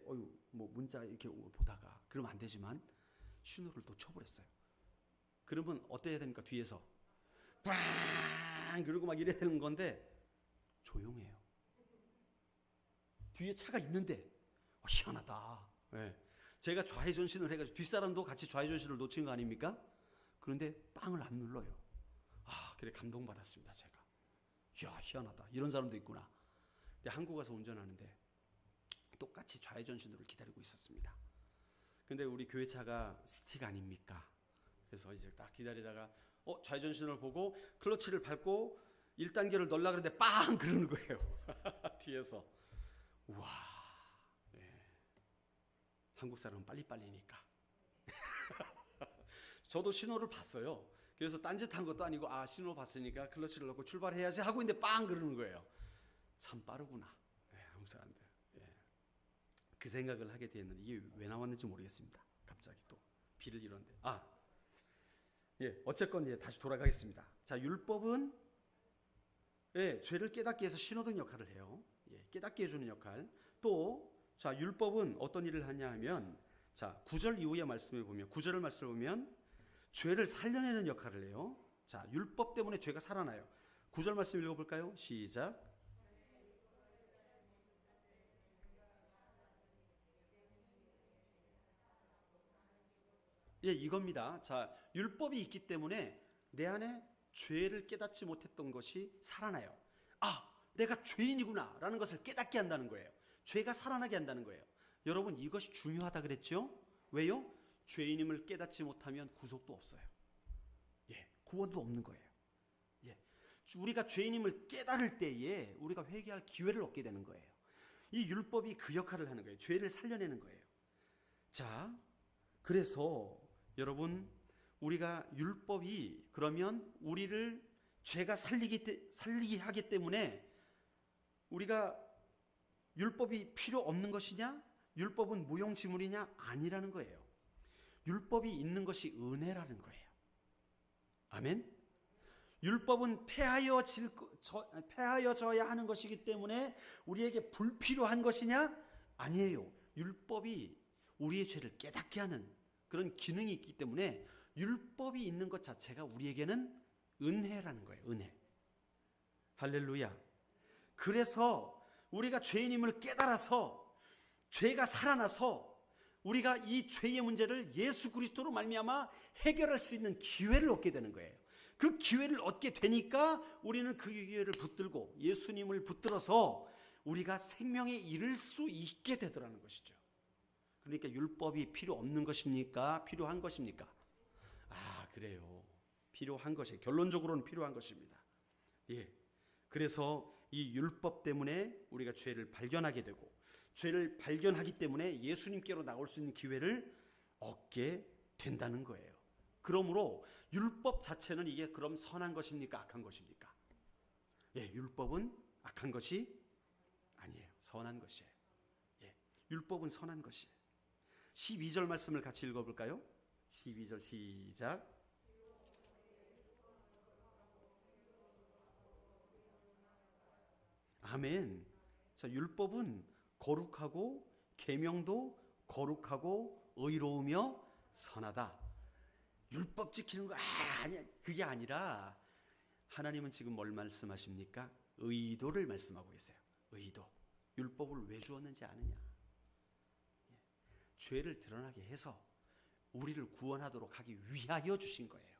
뭐 문자 이렇게 보다가 그러면 안 되지만 신호를 놓쳐버렸어요. 그러면 어때야 됩니까? 뒤에서 빵! 그러고 막 이래야 되는 건데 조용해요. 뒤에 차가 있는데 희한하다. 제가 좌회전 신호를 해가지고 뒷사람도 같이 좌회전 신호를 놓친 거 아닙니까? 그런데 빵을 안 눌러요. 그래 감동받았습니다. 제가. 이야, 희한하다. 이런 사람도 있구나. 근데 한국 가서 운전하는데 똑같이 좌회전 신호를 기다리고 있었습니다. 근데 우리 교회차가 스틱 아닙니까? 그래서 이제 딱 기다리다가 좌회전 신호를 보고 클러치를 밟고 1단계를 넣으려고 그러는데 빵! 그러는 거예요. 뒤에서. 우와. 한국 사람은 빨리빨리니까. 저도 신호를 봤어요. 그래서 딴짓한 것도 아니고 신호 봤으니까 클러치를 넣고 출발해야지 하고 있는데 빵! 그러는 거예요. 참 빠르구나. 한국 사람들. 그 생각을 하게 됐는데 이게 왜 나왔는지 모르겠습니다. 갑자기 또 비를 이뤘는데. 어쨌건 다시 돌아가겠습니다. 자, 율법은 죄를 깨닫게 해서 신호등 역할을 해요. 깨닫게 해주는 역할. 또 자, 율법은 어떤 일을 하냐 하면, 자, 9절 이후의 말씀을 보면, 9절을 말씀을 보면 죄를 살려내는 역할을 해요. 자, 율법 때문에 죄가 살아나요. 9절 말씀 읽어볼까요? 시작. 이겁니다. 자, 율법이 있기 때문에 내 안에 죄를 깨닫지 못했던 것이 살아나요. 내가 죄인이구나 라는 것을 깨닫게 한다는 거예요. 죄가 살아나게 한다는 거예요. 여러분, 이것이 중요하다 그랬죠? 왜요? 죄인임을 깨닫지 못하면 구속도 없어요. 구원도 없는 거예요. 우리가 죄인임을 깨달을 때에 우리가 회개할 기회를 얻게 되는 거예요. 이 율법이 그 역할을 하는 거예요. 죄를 살려내는 거예요. 자, 그래서 여러분, 우리가 율법이 그러면 우리를 죄가 살리게 하기 때문에 우리가 율법이 필요 없는 것이냐? 율법은 무용지물이냐? 아니라는 거예요. 율법이 있는 것이 은혜라는 거예요. 아멘? 율법은 폐하여져야 하는 것이기 때문에 우리에게 불필요한 것이냐? 아니에요. 율법이 우리의 죄를 깨닫게 하는 그런 기능이 있기 때문에 율법이 있는 것 자체가 우리에게는 은혜라는 거예요. 은혜. 할렐루야. 그래서 우리가 죄인임을 깨달아서 죄가 살아나서 우리가 이 죄의 문제를 예수 그리스도로 말미암아 해결할 수 있는 기회를 얻게 되는 거예요. 그 기회를 얻게 되니까 우리는 그 기회를 붙들고 예수님을 붙들어서 우리가 생명에 이를 수 있게 되더라는 것이죠. 그러니까 율법이 필요 없는 것입니까? 필요한 것입니까? 그래요. 필요한 것이에요. 결론적으로는 필요한 것입니다. 그래서 이 율법 때문에 우리가 죄를 발견하게 되고 죄를 발견하기 때문에 예수님께로 나올 수 있는 기회를 얻게 된다는 거예요. 그러므로 율법 자체는 이게 그럼 선한 것입니까? 악한 것입니까? 율법은 악한 것이 아니에요. 선한 것이에요. 율법은 선한 것이에요. 12절 말씀을 같이 읽어볼까요? 12절 시작. 아멘. 자, 율법은 거룩하고 계명도 거룩하고 의로우며 선하다. 율법 지키는 거 아니야. 그게 아니라 하나님은 지금 뭘 말씀하십니까? 의도를 말씀하고 계세요. 의도. 율법을 왜 주었는지 아느냐? 죄를 드러나게 해서 우리를 구원하도록 하기 위하여 주신 거예요.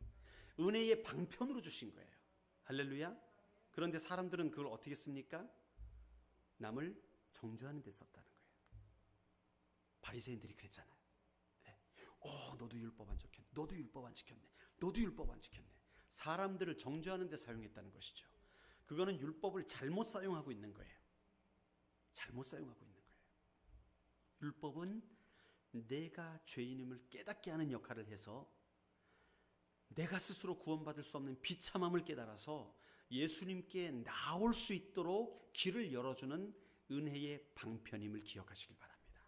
은혜의 방편으로 주신 거예요. 할렐루야. 그런데 사람들은 그걸 어떻게 씁니까? 남을 정죄하는 데 썼다는 거예요. 바리새인들이 그랬잖아요. 네. 너도 율법 안 지켰네. 너도 율법 안 지켰네. 너도 율법 안 지켰네. 사람들을 정죄하는 데 사용했다는 것이죠. 그거는 율법을 잘못 사용하고 있는 거예요. 잘못 사용하고 있는 거예요. 율법은 내가 죄인임을 깨닫게 하는 역할을 해서 내가 스스로 구원받을 수 없는 비참함을 깨달아서 예수님께 나올 수 있도록 길을 열어주는 은혜의 방편임을 기억하시길 바랍니다.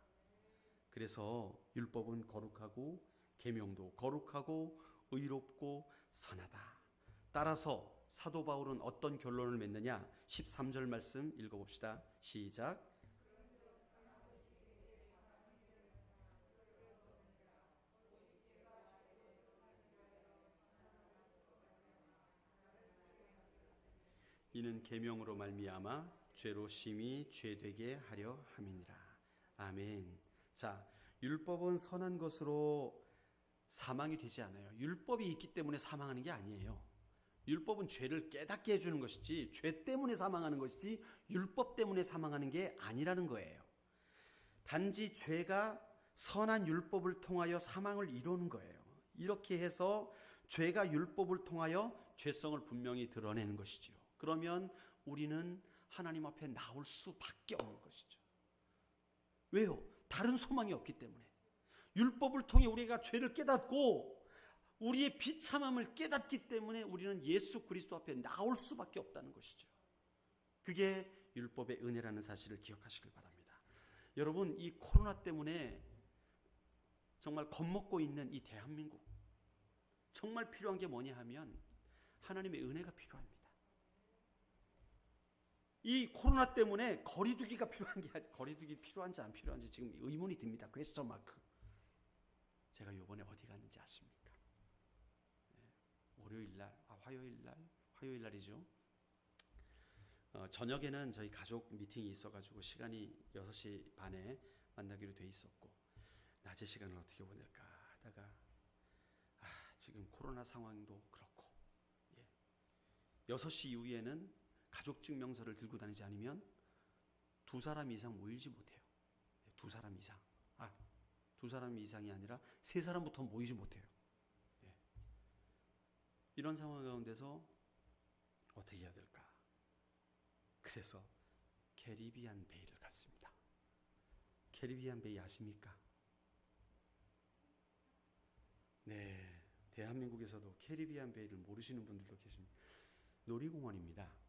그래서 율법은 거룩하고 계명도 거룩하고 의롭고 선하다. 따라서 사도 바울은 어떤 결론을 맺느냐? 13절 말씀 읽어봅시다. 시작. 이는 계명으로 말미암아 죄로 심히 죄되게 하려 함이니라. 아멘. 자, 율법은 선한 것으로 사망이 되지 않아요. 율법이 있기 때문에 사망하는 게 아니에요. 율법은 죄를 깨닫게 해주는 것이지 죄 때문에 사망하는 것이지 율법 때문에 사망하는 게 아니라는 거예요. 단지 죄가 선한 율법을 통하여 사망을 이루는 거예요. 이렇게 해서 죄가 율법을 통하여 죄성을 분명히 드러내는 것이죠. 그러면 우리는 하나님 앞에 나올 수밖에 없는 것이죠. 왜요? 다른 소망이 없기 때문에. 율법을 통해 우리가 죄를 깨닫고 우리의 비참함을 깨닫기 때문에 우리는 예수 그리스도 앞에 나올 수밖에 없다는 것이죠. 그게 율법의 은혜라는 사실을 기억하시길 바랍니다. 여러분, 이 코로나 때문에 정말 겁먹고 있는 이 대한민국, 정말 필요한 게 뭐냐 하면 하나님의 은혜가 필요합니다. 이 코로나 때문에 거리두기가 필요한 게 아니라 거리두기 필요한지 안 필요한지 지금 의문이 듭니다. 퀘스천 마크. 제가 이번에 어디 갔는지 아십니까? 화요일 날이죠. 저녁에는 저희 가족 미팅이 있어가지고 시간이 6시 반에 만나기로 돼 있었고 낮에 시간을 어떻게 보낼까 하다가 지금 코로나 상황도 그렇고 6시 이후에는 가족 증명서를 들고 다니지 않으면 2사람 이상 모이지 못해요. 2사람 이상. 2사람 이상이 아니라 3사람부터 모이지 못해요. 이런 상황 가운데서 어떻게 해야 될까? 그래서 캐리비안 베이를 갔습니다. 캐리비안 베이 아십니까? 네, 대한민국에서도 캐리비안 베이를 모르시는 분들도 계십니다. 놀이공원입니다.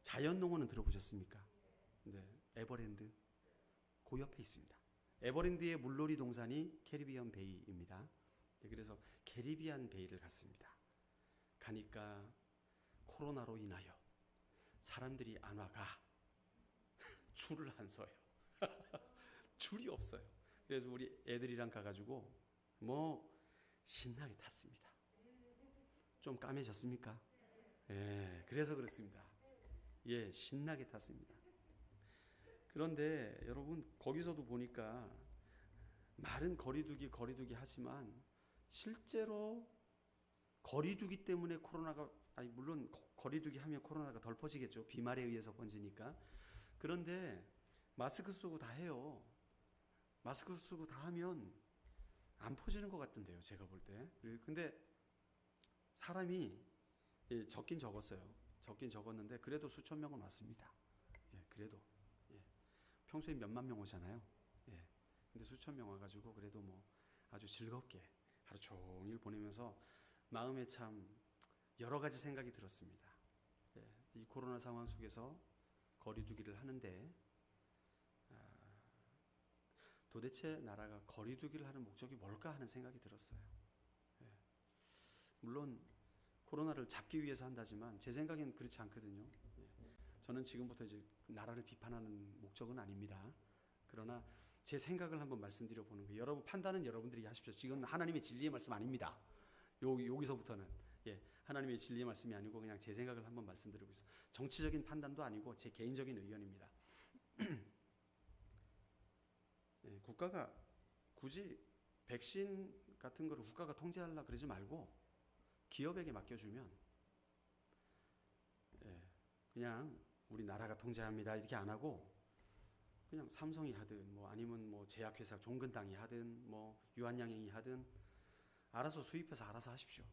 자연농원은 들어보셨습니까? 네, 에버랜드 그 옆에 있습니다. 에버랜드의 물놀이 동산이 캐리비안 베이입니다. 그래서 캐리비안 베이를 갔습니다. 가니까 코로나로 인하여 사람들이 안 와가 줄을 안 서요. 줄이 없어요. 그래서 우리 애들이랑 가가지고 신나게 탔습니다. 좀 까매졌습니까? 그래서 그렇습니다. 신나게 탔습니다. 그런데 여러분 거기서도 보니까 말은 거리두기 하지만 실제로 거리두기 때문에 코로나가 물론 거리두기 하면 코로나가 덜 퍼지겠죠. 비말에 의해서 번지니까. 그런데 마스크 쓰고 다 해요. 마스크 쓰고 다 하면 안 퍼지는 것 같던데요. 제가 볼 때. 근데 사람이 적긴 적었어요. 적긴 적었는데 그래도 수천 명은 왔습니다. 그래도 평소에 몇만 명 오잖아요. 근데 수천 명 와가지고 그래도 아주 즐겁게 하루 종일 보내면서 마음에 참 여러 가지 생각이 들었습니다. 이 코로나 상황 속에서 거리두기를 하는데 도대체 나라가 거리두기를 하는 목적이 뭘까 하는 생각이 들었어요. 물론 코로나를 잡기 위해서 한다지만 제 생각에는 그렇지 않거든요. 저는 지금부터 이제 나라를 비판하는 목적은 아닙니다. 그러나 제 생각을 한번 말씀드려 보는 거예요. 여러분 판단은 여러분들이 하십시오. 지금 하나님의 진리의 말씀 아닙니다. 여기서부터는 하나님의 진리의 말씀이 아니고 그냥 제 생각을 한번 말씀드리고 있어요. 정치적인 판단도 아니고 제 개인적인 의견입니다. 국가가 굳이 백신 같은 거를 국가가 통제하려 그러지 말고 기업에게 맡겨주면 그냥 우리 나라가 통제합니다 이렇게 안 하고 그냥 삼성이 하든 뭐 아니면 뭐 제약회사 종근당이 하든 뭐 유한양행이 하든 알아서 수입해서 알아서 하십시오.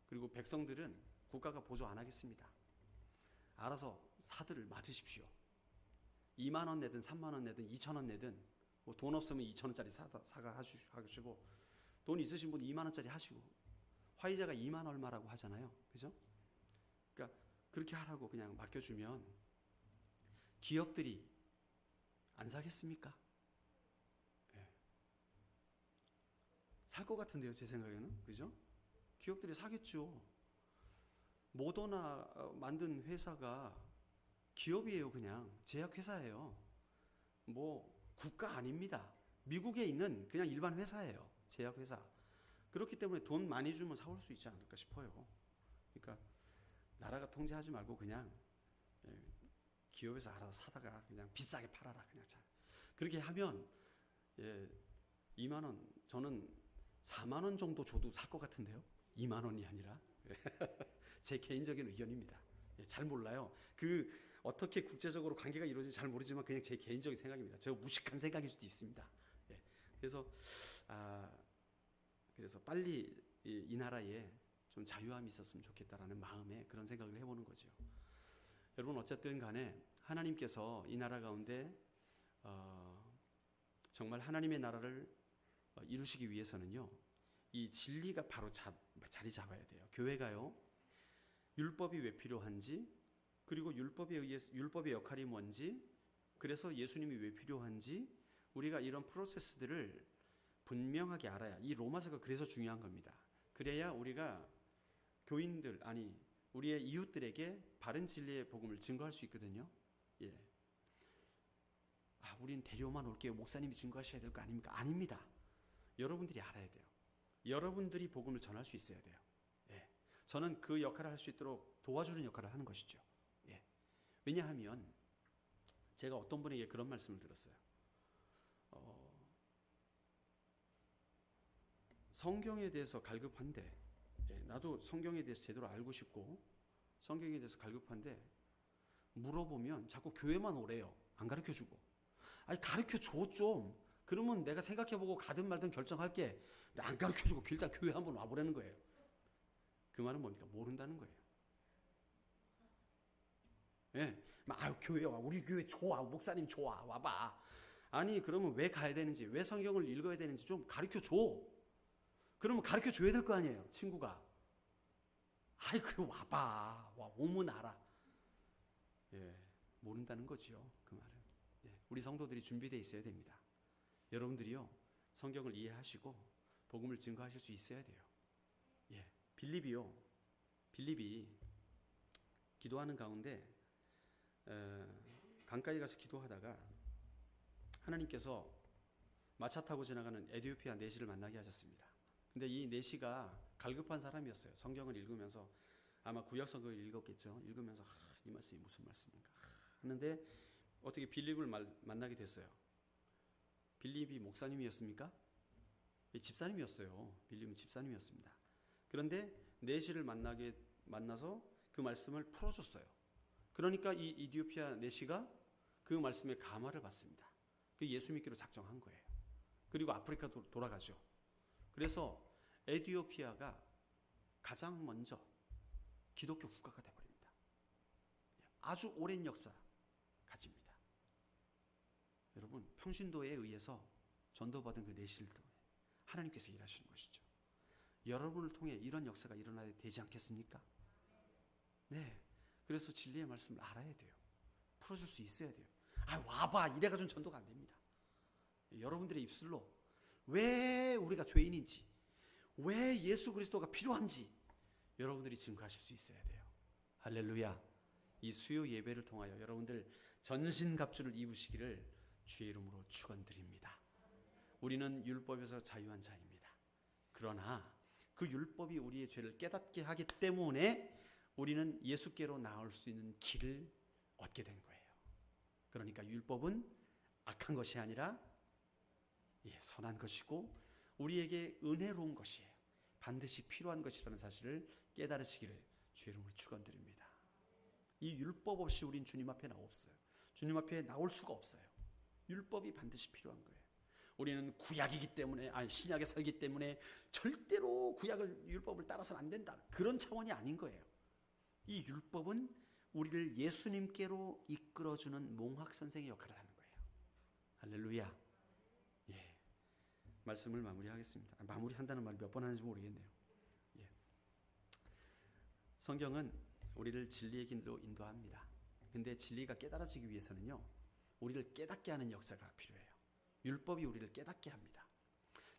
그리고 백성들은 국가가 보조 안 하겠습니다. 알아서 사들을 맞으십시오. 2만 원 내든 3만 원 내든 2천 원 내든 뭐 돈 없으면 2천 원짜리 사가 하시고 돈 있으신 분 2만 원짜리 하시고 화이자가 2만 얼마라고 하잖아요. 그죠? 그러니까 그렇게 하라고 그냥 맡겨주면 기업들이 안 사겠습니까? 살 것 같은데요, 제 생각에는. 그죠? 기업들이 사겠죠. 모더나 만든 회사가 기업이에요. 그냥 제약회사예요. 뭐 국가 아닙니다. 미국에 있는 그냥 일반 회사예요. 제약회사. 그렇기 때문에 돈 많이 주면 사올 수 있지 않을까 싶어요. 그러니까 나라가 통제하지 말고 그냥 기업에서 알아서 사다가 그냥 비싸게 팔아라. 그냥 그렇게 하면 2만 원, 저는 4만 원 정도 줘도 살 것 같은데요. 2만 원이 아니라. 제 개인적인 의견입니다. 잘 몰라요. 어떻게 국제적으로 관계가 이루어지는지 잘 모르지만 그냥 제 개인적인 생각입니다. 저 무식한 생각일 수도 있습니다. 그래서 빨리 이 나라에 좀 자유함이 있었으면 좋겠다라는 마음에 그런 생각을 해보는 거죠. 여러분 어쨌든 간에 하나님께서 이 나라 가운데 정말 하나님의 나라를 이루시기 위해서는요, 이 진리가 바로 자리 잡아야 돼요. 교회가요, 율법이 왜 필요한지, 그리고 율법의 역할이 뭔지, 그래서 예수님이 왜 필요한지, 우리가 이런 프로세스들을 분명하게 알아야, 이 로마서가 그래서 중요한 겁니다. 그래야 우리가 교인들, 아니 우리의 이웃들에게 바른 진리의 복음을 증거할 수 있거든요. 우린 데려오만 올게요. 목사님이 증거하셔야 될 거 아닙니까? 아닙니다. 여러분들이 알아야 돼요. 여러분들이 복음을 전할 수 있어야 돼요. 저는 그 역할을 할 수 있도록 도와주는 역할을 하는 것이죠. 왜냐하면 제가 어떤 분에게 그런 말씀을 들었어요. 성경에 대해서 갈급한데, 나도 성경에 대해서 제대로 알고 싶고 성경에 대해서 갈급한데 물어보면 자꾸 교회만 오래요. 안 가르쳐주고. 아니 가르쳐줘 좀. 그러면 내가 생각해보고 가든 말든 결정할게. 안 가르쳐주고 길다 교회 한번 와보라는 거예요. 그 말은 뭡니까? 모른다는 거예요. 교회 와. 우리 교회 좋아. 목사님 좋아. 와봐. 아니 그러면 왜 가야 되는지, 왜 성경을 읽어야 되는지 좀 가르쳐줘. 그러면 가르쳐줘야 될 거 아니에요. 친구가. 그래 와봐. 오면 알아. 모른다는 거죠. 그 말은. 우리 성도들이 준비되어 있어야 됩니다. 여러분들이요, 성경을 이해하시고 복음을 증거하실 수 있어야 돼요. 빌립이 기도하는 가운데 강가에 가서 기도하다가 하나님께서 마차 타고 지나가는 에티오피아 내시를 만나게 하셨습니다. 근데 이 내시가 갈급한 사람이었어요. 성경을 읽으면서 아마 구약성경을 읽었겠죠. 읽으면서 이 말씀이 무슨 말씀인가 하는데 어떻게 빌립을 만나게 됐어요. 빌립이 목사님이었습니까? 집사님이었어요. 빌립은 집사님이었습니다. 그런데 내시를 만나서 그 말씀을 풀어줬어요. 그러니까 이 이디오피아 내시가 그 말씀에 감화를 받습니다. 그 예수 믿기로 작정한 거예요. 그리고 아프리카 돌아가죠. 그래서 에티오피아가 가장 먼저 기독교 국가가 되어버립니다. 아주 오랜 역사 가집니다. 여러분 평신도에 의해서 전도받은 그 내시를 통해 하나님께서 일하시는 것이죠. 여러분을 통해 이런 역사가 일어나야 되지 않겠습니까? 네. 그래서 진리의 말씀을 알아야 돼요. 풀어줄 수 있어야 돼요. 와봐 이래가지고는 전도가 안 됩니다. 여러분들의 입술로 왜 우리가 죄인인지, 왜 예수 그리스도가 필요한지 여러분들이 증거하실 수 있어야 돼요. 할렐루야. 이 수요 예배를 통하여 여러분들 전신갑주를 입으시기를 주의 이름으로 축원드립니다. 우리는 율법에서 자유한 자입니다. 그러나 그 율법이 우리의 죄를 깨닫게 하기 때문에 우리는 예수께로 나올 수 있는 길을 얻게 된 거예요. 그러니까 율법은 악한 것이 아니라 선한 것이고 우리에게 은혜로운 것이에요. 반드시 필요한 것이라는 사실을 깨달으시기를 주의 이름으로 축원드립니다. 이 율법 없이 우린 주님 앞에 나없어요. 주님 앞에 나올 수가 없어요. 율법이 반드시 필요한 거예요. 우리는 구약이기 때문에, 신약에 살기 때문에 절대로 율법을 따라서는 안 된다, 그런 차원이 아닌 거예요. 이 율법은 우리를 예수님께로 이끌어주는 몽학 선생의 역할을 하는 거예요. 할렐루야. 말씀을 마무리하겠습니다. 마무리한다는 말 몇 번 하는지 모르겠네요. 성경은 우리를 진리의 길로 인도합니다. 근데 진리가 깨달아지기 위해서는요, 우리를 깨닫게 하는 역사가 필요해요. 율법이 우리를 깨닫게 합니다.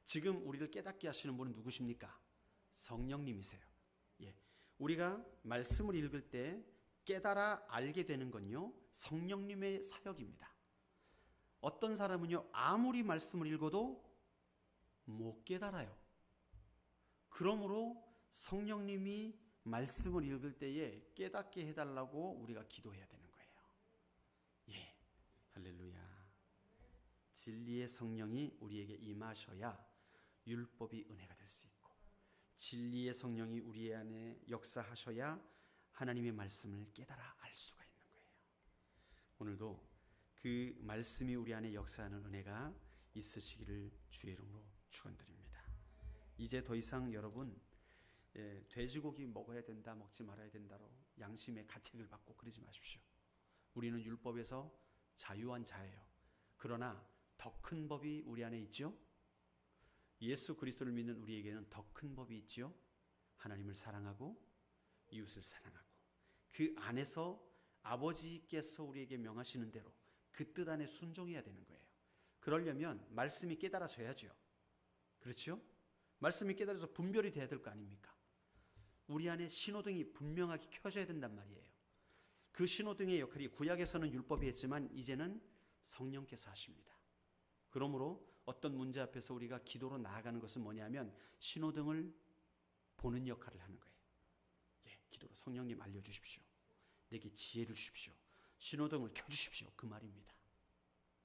지금 우리를 깨닫게 하시는 분은 누구십니까? 성령님이세요. 우리가 말씀을 읽을 때 깨달아 알게 되는 건요, 성령님의 사역입니다. 어떤 사람은요, 아무리 말씀을 읽어도 못 깨달아요. 그러므로 성령님이 말씀을 읽을 때에 깨닫게 해달라고 우리가 기도해야 되는 거예요. 할렐루야. 진리의 성령이 우리에게 임하셔야 율법이 은혜가 될 수 있고, 진리의 성령이 우리 안에 역사하셔야 하나님의 말씀을 깨달아 알 수가 있는 거예요. 오늘도 그 말씀이 우리 안에 역사하는 은혜가 있으시기를 주의 이름으로 축원드립니다. 이제 더 이상 여러분 돼지고기 먹어야 된다, 먹지 말아야 된다로 양심의 가책을 받고 그러지 마십시오. 우리는 율법에서 자유한 자예요. 그러나 더 큰 법이 우리 안에 있죠. 예수 그리스도를 믿는 우리에게는 더 큰 법이 있죠. 하나님을 사랑하고 이웃을 사랑하고, 그 안에서 아버지께서 우리에게 명하시는 대로 그 뜻 안에 순종해야 되는 거예요. 그러려면 말씀이 깨달아져야죠. 그렇죠? 말씀이 깨달아서 분별이 돼야 될 거 아닙니까? 우리 안에 신호등이 분명하게 켜져야 된단 말이에요. 그 신호등의 역할이 구약에서는 율법이 했지만 이제는 성령께서 하십니다. 그러므로 어떤 문제 앞에서 우리가 기도로 나아가는 것은 뭐냐면 신호등을 보는 역할을 하는 거예요. 기도로 성령님 알려주십시오. 내게 지혜를 주십시오. 신호등을 켜주십시오. 그 말입니다.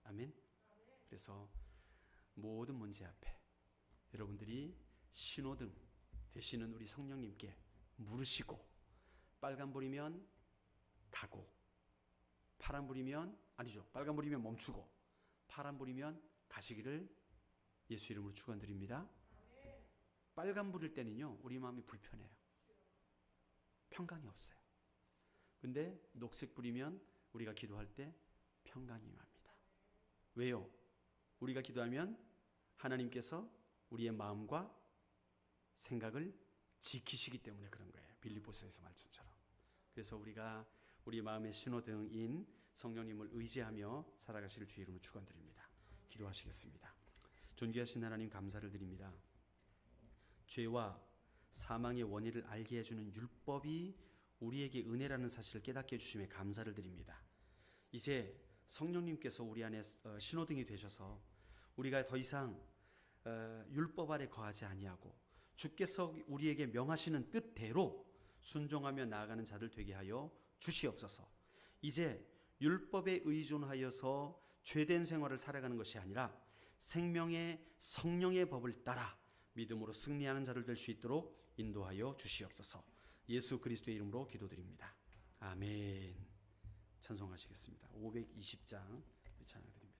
아멘. 그래서 모든 문제 앞에 여러분들이 신호등 되시는 우리 성령님께 물으시고, 빨간불이면 가고, 빨간불이면 멈추고, 파란불이면 가시기를 예수 이름으로 축원드립니다. 빨간불일 때는요, 우리 마음이 불편해요. 평강이 없어요. 근데 녹색불이면 우리가 기도할 때 평강이 임합니다. 왜요? 우리가 기도하면 하나님께서 우리의 마음과 생각을 지키시기 때문에 그런 거예요. 빌립보서에서 말씀처럼. 그래서 우리가 우리 마음의 신호등인 성령님을 의지하며 살아가실 주의 이름으로 축원드립니다. 기도하시겠습니다. 존귀하신 하나님, 감사를 드립니다. 죄와 사망의 원인을 알게 해주는 율법이 우리에게 은혜라는 사실을 깨닫게 해주심에 감사를 드립니다. 이제 성령님께서 우리 안에 신호등이 되셔서 우리가 더 이상 율법 아래 거하지 아니하고 주께서 우리에게 명하시는 뜻대로 순종하며 나아가는 자들 되게 하여 주시옵소서. 이제 율법에 의존하여서 죄된 생활을 살아가는 것이 아니라 생명의 성령의 법을 따라 믿음으로 승리하는 자들 될 수 있도록 인도하여 주시옵소서. 예수 그리스도의 이름으로 기도드립니다. 아멘. 찬송하시겠습니다. 520장 찬양드립니다.